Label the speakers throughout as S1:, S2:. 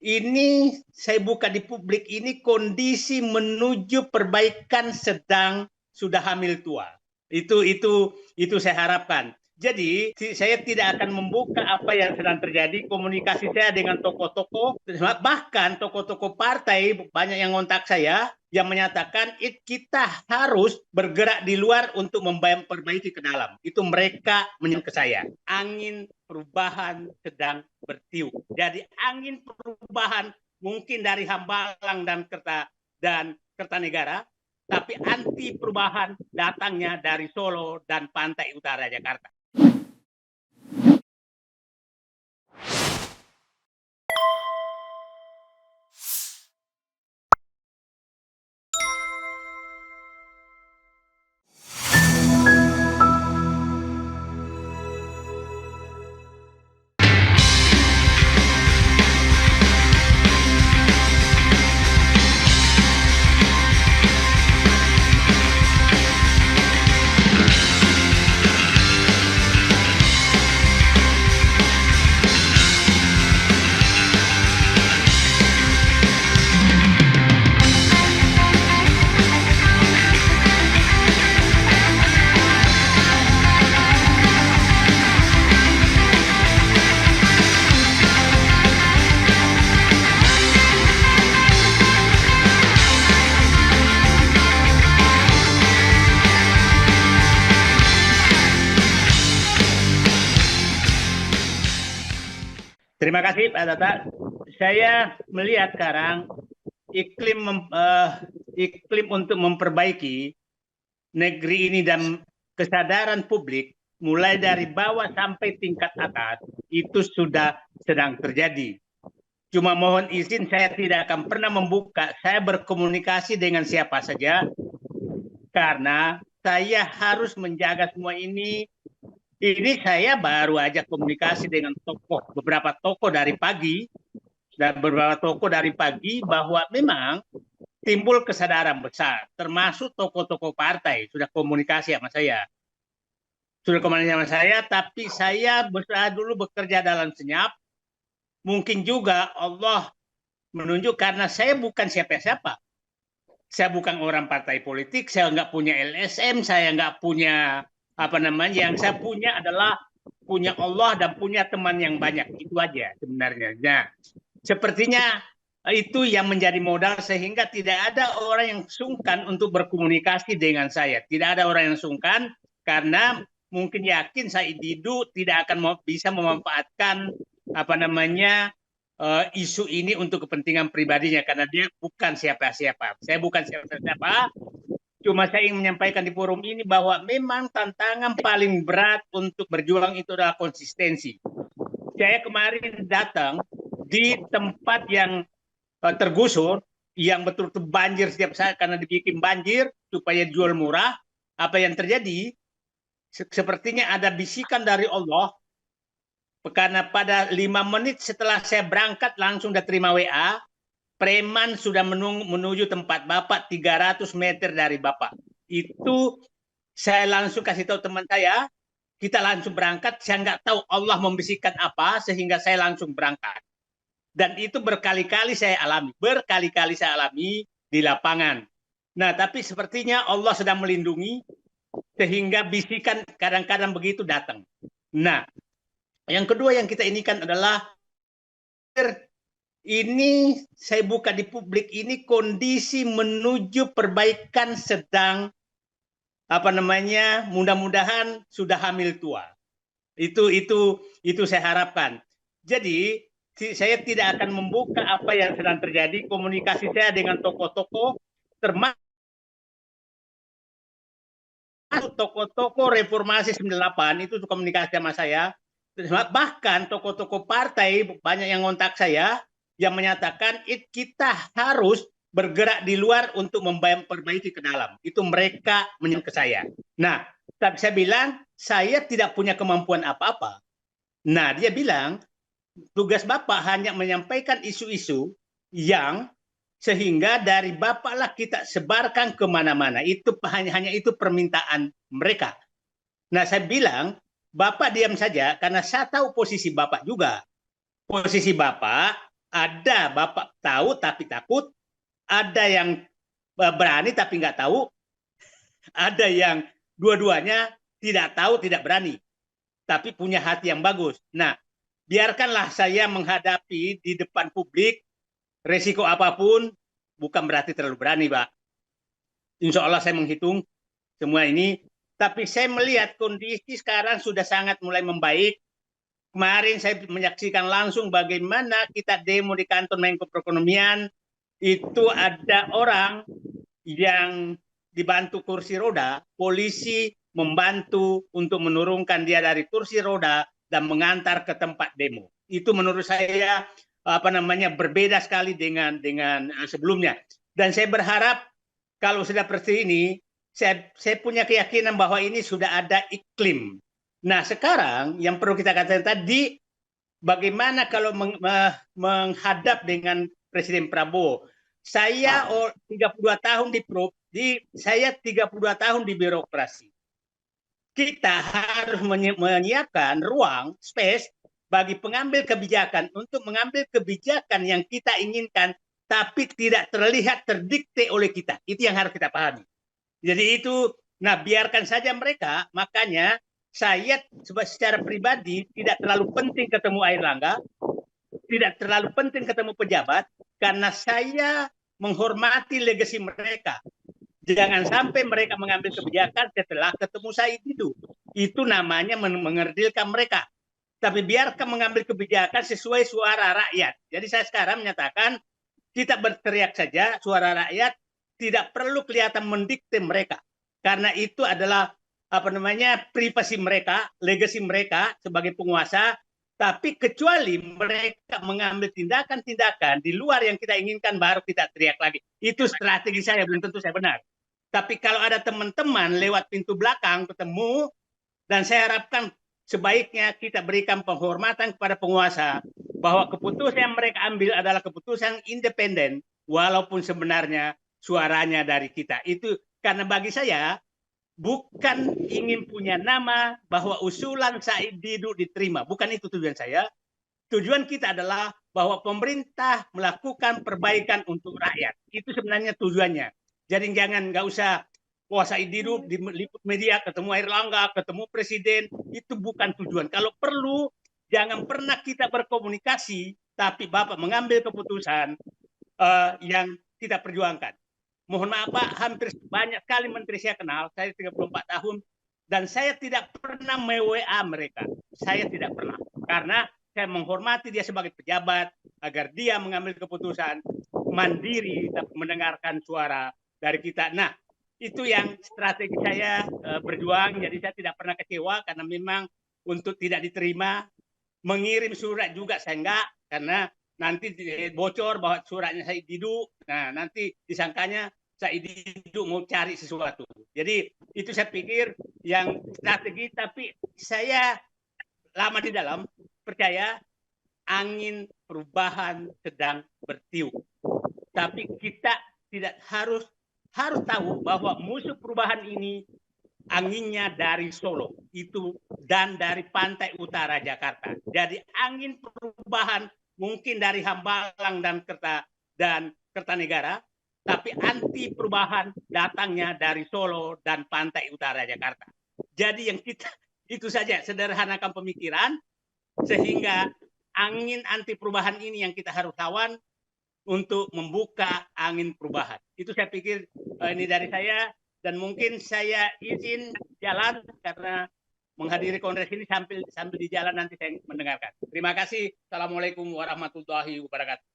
S1: ini saya buka di publik ini kondisi menuju perbaikan sedang sudah hamil tua. Itu saya harapkan. Jadi saya tidak akan membuka apa yang sedang terjadi. Komunikasi saya dengan tokoh-tokoh, bahkan tokoh-tokoh partai banyak yang ngontak saya yang menyatakan kita harus bergerak di luar untuk memperbaiki ke dalam. Itu mereka menyebut ke saya. Angin perubahan sedang bertiup. Jadi angin perubahan mungkin dari Hambalang dan Kertanegara, tapi anti perubahan datangnya dari Solo dan pantai utara Jakarta. Terima kasih Pak Tata. Saya melihat sekarang iklim untuk memperbaiki negeri ini dan kesadaran publik mulai dari bawah sampai tingkat atas itu sudah sedang terjadi. Cuma mohon izin saya tidak akan pernah membuka, saya berkomunikasi dengan siapa saja karena saya harus menjaga semua ini. Ini saya baru aja komunikasi dengan beberapa tokoh dari pagi, dan beberapa tokoh dari pagi bahwa memang timbul kesadaran besar, termasuk tokoh-tokoh partai sudah komunikasi sama saya. Tapi saya berusaha dulu bekerja dalam senyap. Mungkin juga Allah menunjuk karena saya bukan siapa-siapa. Saya bukan orang partai politik, saya nggak punya LSM, saya nggak punya apa namanya. Yang saya punya adalah punya Allah dan punya teman yang banyak. Itu aja sebenarnya. Nah, sepertinya itu yang menjadi modal sehingga tidak ada orang yang sungkan untuk berkomunikasi dengan saya. Tidak ada orang yang sungkan karena mungkin yakin Said Didu tidak akan bisa memanfaatkan apa namanya isu ini untuk kepentingan pribadinya karena dia bukan siapa-siapa. Saya bukan siapa-siapa. Cuma saya ingin menyampaikan di forum ini bahwa memang tantangan paling berat untuk berjuang itu adalah konsistensi. Saya kemarin datang di tempat yang tergusur, yang betul-betul banjir setiap saat karena dibikin banjir supaya jual murah. Apa yang terjadi? Sepertinya ada bisikan dari Allah. Karena pada 5 menit setelah saya berangkat langsung udah terima WA, preman sudah menuju tempat Bapak 300 meter dari Bapak. Itu saya langsung kasih tahu teman saya, kita langsung berangkat. Saya nggak tahu Allah membisikkan apa sehingga saya langsung berangkat. Dan itu berkali-kali saya alami di lapangan. Nah, tapi sepertinya Allah sedang melindungi sehingga bisikan kadang-kadang begitu datang. Nah, yang kedua yang kita inikan adalah ini saya buka di publik ini kondisi menuju perbaikan sedang apa namanya, mudah-mudahan sudah hamil tua. Itu saya harapkan. Jadi saya tidak akan membuka apa yang sedang terjadi. Komunikasi saya dengan tokoh-tokoh termasuk tokoh-tokoh reformasi 98 itu komunikasi sama saya. Bahkan tokoh-tokoh partai banyak yang ngontak saya yang menyatakan kita harus bergerak di luar untuk memperbaiki ke dalam. Itu mereka menyebut ke saya. Nah, tapi saya bilang saya tidak punya kemampuan apa-apa. Nah, dia bilang tugas Bapak hanya menyampaikan isu-isu yang sehingga dari Bapaklah kita sebarkan kemana-mana. Itu hanya itu permintaan mereka. Nah, saya bilang Bapak diam saja karena saya tahu posisi Bapak juga. Posisi Bapak Ada Bapak tahu tapi takut, ada yang berani tapi nggak tahu, ada yang dua-duanya tidak tahu, tidak berani, tapi punya hati yang bagus. Nah, biarkanlah saya menghadapi di depan publik resiko apapun, bukan berarti terlalu berani, Pak. Insya Allah saya menghitung semua ini, tapi saya melihat kondisi sekarang sudah sangat mulai membaik. Kemarin saya menyaksikan langsung bagaimana kita demo di kantor Menko Perekonomian, itu ada orang yang dibantu kursi roda, polisi membantu untuk menurunkan dia dari kursi roda dan mengantar ke tempat demo. Itu menurut saya berbeda sekali dengan sebelumnya. Dan saya berharap kalau sudah seperti ini, saya punya keyakinan bahwa ini sudah ada iklim. Nah, sekarang yang perlu kita katakan tadi, bagaimana kalau menghadap dengan Presiden Prabowo. Saya 32 tahun saya 32 tahun di birokrasi. Kita harus menyiapkan ruang, space bagi pengambil kebijakan untuk mengambil kebijakan yang kita inginkan, tapi tidak terlihat terdikte oleh kita. Itu yang harus kita pahami. Jadi itu, nah biarkan saja mereka, makanya saya secara pribadi tidak terlalu penting ketemu Airlangga, tidak terlalu penting ketemu pejabat, karena saya menghormati legasi mereka. Jangan sampai mereka mengambil kebijakan setelah ketemu Said Didu. Itu namanya mengerdilkan mereka. Tapi biarkan mengambil kebijakan sesuai suara rakyat. Jadi saya sekarang menyatakan kita berteriak saja suara rakyat, tidak perlu kelihatan mendikte mereka. Karena itu adalah privasi mereka, legasi mereka sebagai penguasa. Tapi kecuali mereka mengambil tindakan-tindakan di luar yang kita inginkan, baru kita teriak lagi. Itu strategi saya, belum tentu saya benar. Tapi kalau ada teman-teman lewat pintu belakang ketemu, dan saya harapkan sebaiknya kita berikan penghormatan kepada penguasa, bahwa keputusan yang mereka ambil adalah keputusan independen, walaupun sebenarnya suaranya dari kita. Itu karena bagi saya, bukan ingin punya nama bahwa usulan Said Didu diterima. Bukan itu tujuan saya. Tujuan kita adalah bahwa pemerintah melakukan perbaikan untuk rakyat. Itu sebenarnya tujuannya. Jadi jangan, nggak usah Said Didu diliput media, ketemu Airlangga, ketemu presiden. Itu bukan tujuan. Kalau perlu, jangan pernah kita berkomunikasi, tapi Bapak mengambil keputusan yang kita perjuangkan. Mohon maaf Pak, hampir banyak sekali menteri saya kenal, saya 34 tahun, dan saya tidak pernah me-WA mereka. Saya tidak pernah. Karena saya menghormati dia sebagai pejabat, agar dia mengambil keputusan mandiri, mendengarkan suara dari kita. Nah, itu yang strategi saya berjuang, jadi saya tidak pernah kecewa, karena memang untuk tidak diterima, mengirim surat juga saya enggak, karena nanti bocor bahwa suratnya Said Didu, nah nanti disangkanya Said Didu mau cari sesuatu. Jadi itu saya pikir yang strategi, tapi saya lama di dalam, percaya angin perubahan sedang bertiup. Tapi kita tidak harus tahu bahwa musuh perubahan ini anginnya dari Solo itu dan dari pantai utara Jakarta. Jadi angin perubahan mungkin dari Hambalang dan Kertanegara, tapi anti perubahan datangnya dari Solo dan pantai utara Jakarta. Jadi yang kita itu saja, sederhanakan pemikiran, sehingga angin anti perubahan ini yang kita harus lawan untuk membuka angin perubahan. Itu saya pikir ini dari saya. Dan mungkin saya izin jalan karena menghadiri kongres ini sambil di jalan nanti saya mendengarkan. Terima kasih. Assalamualaikum warahmatullahi wabarakatuh.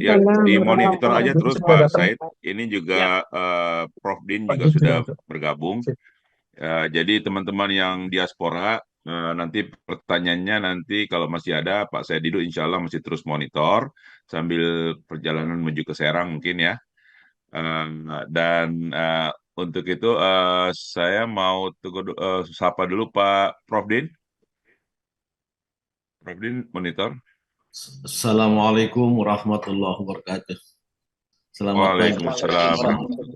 S2: Ya, dimonitor aja terus Pak Said. Ini juga Prof Din juga sudah bergabung. Jadi teman-teman yang diaspora, nanti pertanyaannya nanti kalau masih ada Pak Said Didu insya Allah masih terus monitor sambil perjalanan menuju ke Serang mungkin ya. Dan untuk itu saya mau sapa dulu Pak Prof Din. Prof Din monitor.
S3: Assalamualaikum warahmatullahi wabarakatuh. Selamat pagi,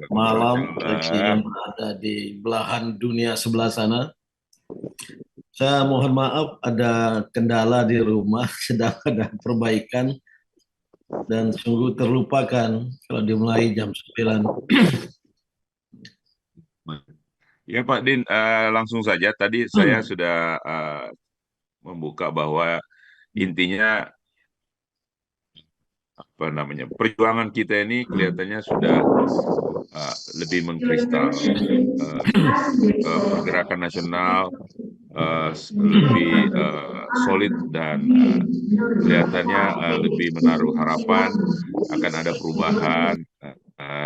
S3: malam bagi yang berada di belahan dunia sebelah sana. Saya mohon maaf ada kendala di rumah, sedang ada perbaikan dan sungguh terlupakan kalau dimulai jam 9.
S2: Ya Pak Din, langsung saja. Tadi saya sudah membuka bahwa intinya apa namanya perjuangan kita ini kelihatannya sudah lebih mengkristal, pergerakan nasional lebih solid dan kelihatannya lebih menaruh harapan akan ada perubahan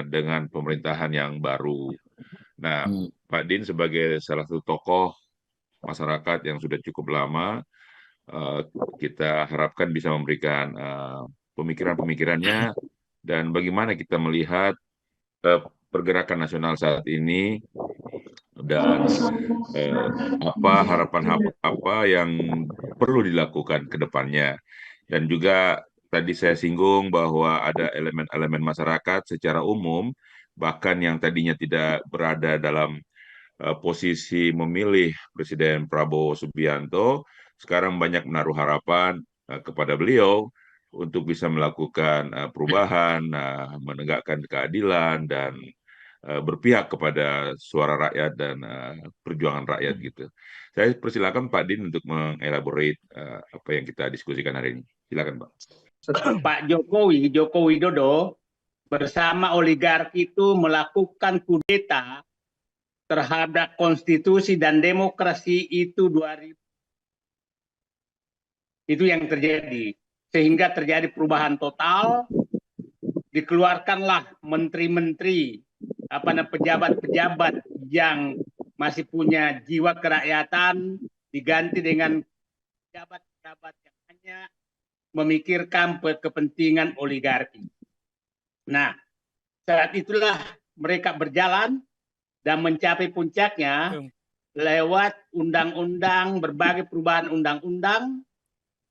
S2: dengan pemerintahan yang baru. Nah, Pak Din sebagai salah satu tokoh masyarakat yang sudah cukup lama, kita harapkan bisa memberikan pemikiran-pemikirannya dan bagaimana kita melihat pergerakan nasional saat ini dan apa harapan apa yang perlu dilakukan ke depannya. Dan juga tadi saya singgung bahwa ada elemen-elemen masyarakat secara umum, bahkan yang tadinya tidak berada dalam posisi memilih Presiden Prabowo Subianto, sekarang banyak menaruh harapan kepada beliau untuk bisa melakukan perubahan, menegakkan keadilan, dan berpihak kepada suara rakyat dan perjuangan rakyat gitu. Saya persilakan Pak Din untuk mengelaborate apa yang kita diskusikan hari ini. Silakan Pak.
S1: Pak Jokowi, Joko Widodo bersama oligarki itu melakukan kudeta terhadap konstitusi dan demokrasi itu 2000. Itu yang terjadi. Sehingga terjadi perubahan total, dikeluarkanlah menteri-menteri, pejabat-pejabat yang masih punya jiwa kerakyatan, diganti dengan pejabat-pejabat yang hanya memikirkan kepentingan oligarki. Nah, saat itulah mereka berjalan dan mencapai puncaknya lewat undang-undang, berbagai perubahan undang-undang,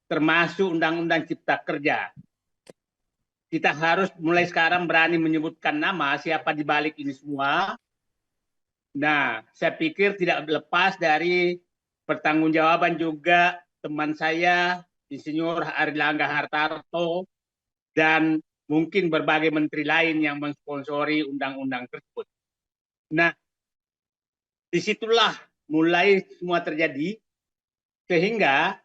S1: termasuk undang-undang cipta kerja. Kita harus mulai sekarang berani menyebutkan nama siapa di balik ini semua. Nah, saya pikir tidak lepas dari pertanggungjawaban juga teman saya, Insinyur Airlangga Hartarto, dan mungkin berbagai menteri lain yang mensponsori undang-undang tersebut. Nah, disitulah mulai semua terjadi, sehingga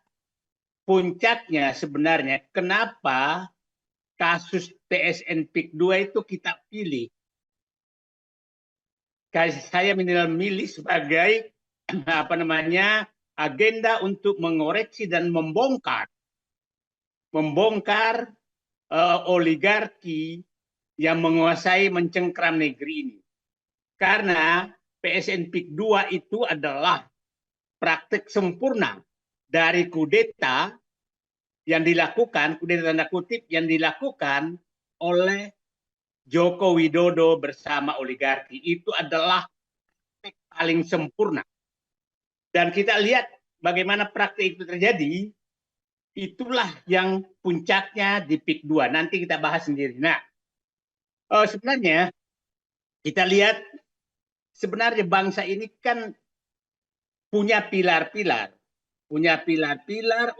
S1: puncaknya sebenarnya kenapa kasus TSN PIK 2 itu kita pilih. Saya milih sebagai agenda untuk mengoreksi dan membongkar oligarki yang menguasai mencengkram negeri ini. Karena PSN PIK 2 itu adalah praktik sempurna dari kudeta yang dilakukan, kudeta tanda kutip yang dilakukan oleh Joko Widodo bersama oligarki. Itu adalah praktik paling sempurna. Dan kita lihat bagaimana praktik itu terjadi, itulah yang puncaknya di PIK 2. Nanti kita bahas sendiri. Nah, sebenarnya kita lihat sebenarnya bangsa ini kan punya pilar-pilar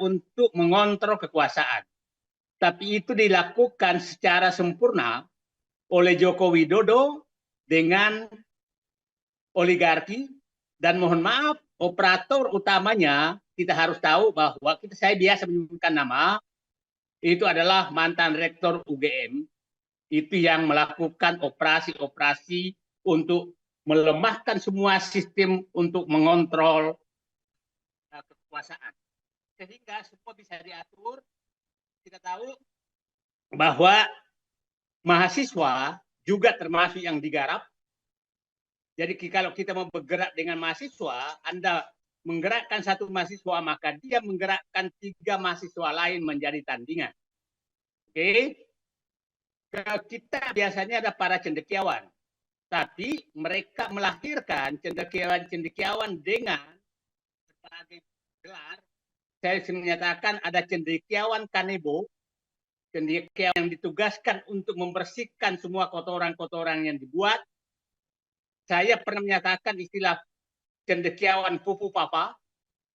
S1: untuk mengontrol kekuasaan. Tapi itu dilakukan secara sempurna oleh Joko Widodo dengan oligarki, dan mohon maaf, operator utamanya kita harus tahu bahwa saya biasa menyebutkan nama, itu adalah mantan rektor UGM, itu yang melakukan operasi-operasi untuk melemahkan semua sistem untuk mengontrol kekuasaan. Sehingga semua bisa diatur. Kita tahu bahwa mahasiswa juga termasuk yang digarap. Jadi kalau kita mau bergerak dengan mahasiswa, Anda menggerakkan satu mahasiswa, maka dia menggerakkan 3 mahasiswa lain menjadi tandingan. Oke? Kita biasanya ada para cendekiawan, tapi mereka melahirkan cendekiawan dengan berbagai gelar. Saya menyatakan ada cendekiawan kanebo, cendekiawan yang ditugaskan untuk membersihkan semua kotoran-kotoran yang dibuat. Saya pernah menyatakan istilah cendekiawan pupu papa,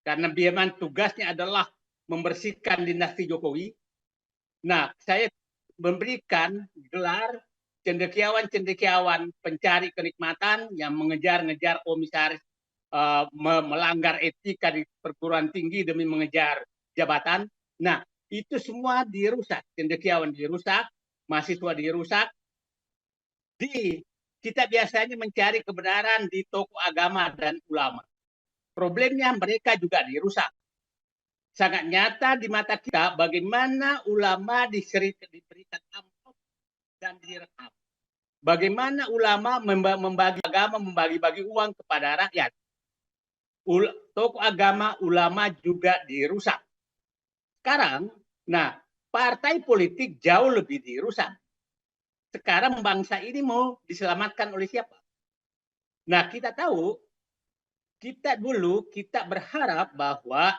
S1: karena memang tugasnya adalah membersihkan dinasti Jokowi. Nah, saya memberikan gelar cendekiawan-cendekiawan pencari kenikmatan yang mengejar-ngejar komisaris, melanggar etika di perguruan tinggi demi mengejar jabatan. Nah, itu semua dirusak. Cendekiawan dirusak, mahasiswa dirusak. Kita biasanya mencari kebenaran di tokoh agama dan ulama. Problemnya mereka juga dirusak. Sangat nyata di mata kita bagaimana ulama diberikan amplop dan direkam. Bagaimana ulama membagi agama, membagi-bagi uang kepada rakyat. Tokoh agama, ulama juga dirusak. Sekarang, nah, partai politik jauh lebih dirusak. Sekarang bangsa ini mau diselamatkan oleh siapa? Nah, kita tahu, kita berharap bahwa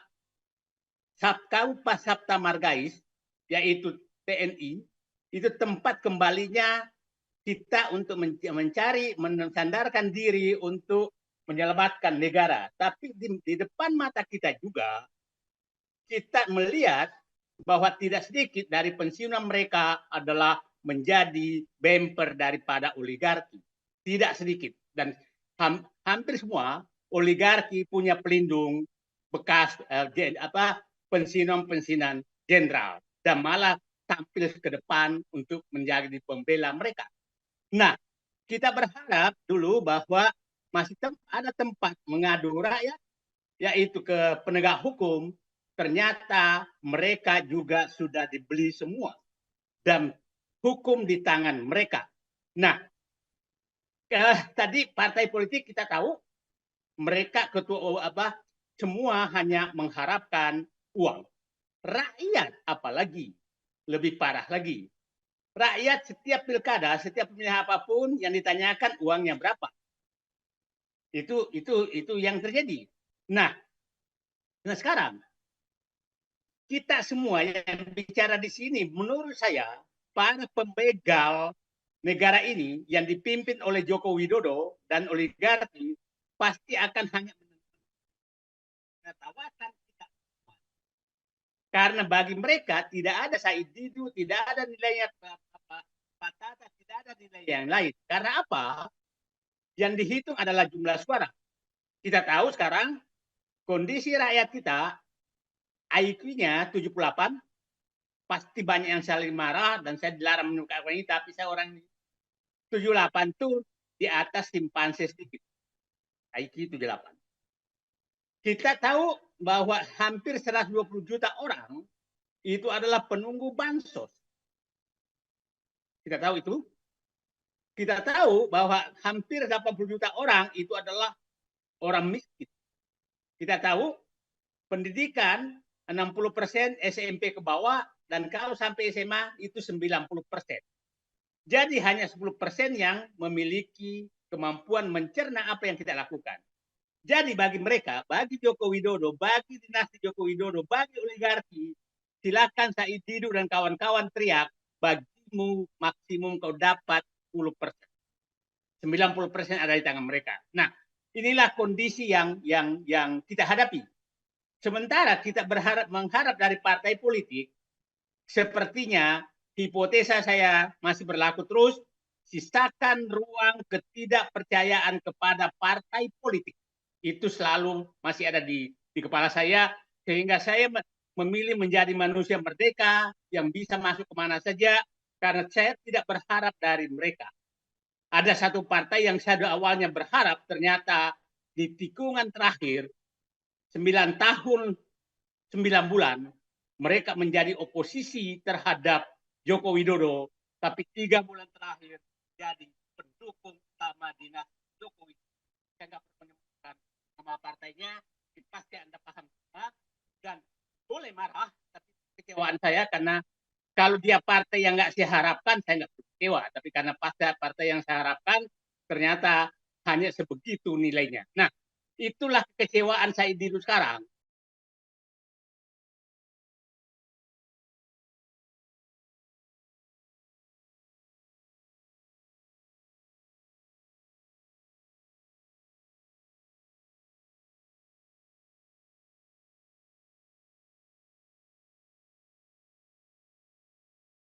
S1: Sabta Margais, yaitu TNI, itu tempat kembalinya kita untuk mencari, mensandarkan diri untuk menyelamatkan negara. Tapi di depan mata kita juga, kita melihat bahwa tidak sedikit dari pensiunan mereka adalah menjadi bemper daripada oligarki. Tidak sedikit. Dan hampir semua oligarki punya pelindung bekas pensiunan jenderal. Dan malah tampil ke depan untuk menjadi pembela mereka. Nah, kita berharap dulu bahwa masih ada tempat mengadu rakyat, yaitu ke penegak hukum. Ternyata mereka juga sudah dibeli semua dan hukum di tangan mereka. Nah, tadi partai politik kita tahu mereka semua hanya mengharapkan uang. Rakyat apalagi lebih parah lagi. Rakyat setiap pilkada, setiap pemilihan apapun yang ditanyakan uangnya berapa. Itu yang terjadi. Nah sekarang kita semua yang bicara di sini, menurut saya, para pembegal negara ini yang dipimpin oleh Joko Widodo dan oligarki pasti akan hanya menertawakan kita. Karena bagi mereka tidak ada Said Didu, tidak ada nilainya Patata, tidak ada nilai yang lain. Karena apa? Yang dihitung adalah jumlah suara. Kita tahu sekarang kondisi rakyat kita IQ-nya 78, pasti banyak yang saling marah dan saya dilarang menukar ini, tapi saya orang 78 itu di atas simpanse sedikit. IQ 78. Kita tahu bahwa hampir 120 juta orang itu adalah penunggu bansos. Kita tahu itu. Kita tahu bahwa hampir 80 juta orang itu adalah orang miskin. Kita tahu pendidikan 60% SMP ke bawah, dan kalau sampai SMA itu 90%. Jadi hanya 10% yang memiliki kemampuan mencerna apa yang kita lakukan. Jadi bagi mereka, bagi Joko Widodo, bagi dinasti Joko Widodo, bagi oligarki, silakan Said Didu dan kawan-kawan teriak, bagimu maksimum kau dapat 10%. 90% ada di tangan mereka. Nah, inilah kondisi yang kita hadapi. Sementara kita mengharap dari partai politik, sepertinya hipotesa saya masih berlaku terus, sisakan ruang ketidakpercayaan kepada partai politik. Itu selalu masih ada di kepala saya, sehingga saya memilih menjadi manusia merdeka yang bisa masuk kemana saja, karena saya tidak berharap dari mereka. Ada satu partai yang saya awalnya berharap, ternyata di tikungan terakhir 9 tahun 9 bulan mereka menjadi oposisi terhadap Joko Widodo, tapi 3 bulan terakhir jadi pendukung utama dinasti Joko Widodo. Saya nggak perlu menyebutkan nama partainya, pasti Anda paham. Dan boleh marah, tapi kekecewaan saya karena kalau dia partai yang nggak saya harapkan, saya nggak kecewa. Tapi karena partai yang saya harapkan, ternyata hanya sebegitu nilainya. Nah, itulah kekecewaan saya di sekarang.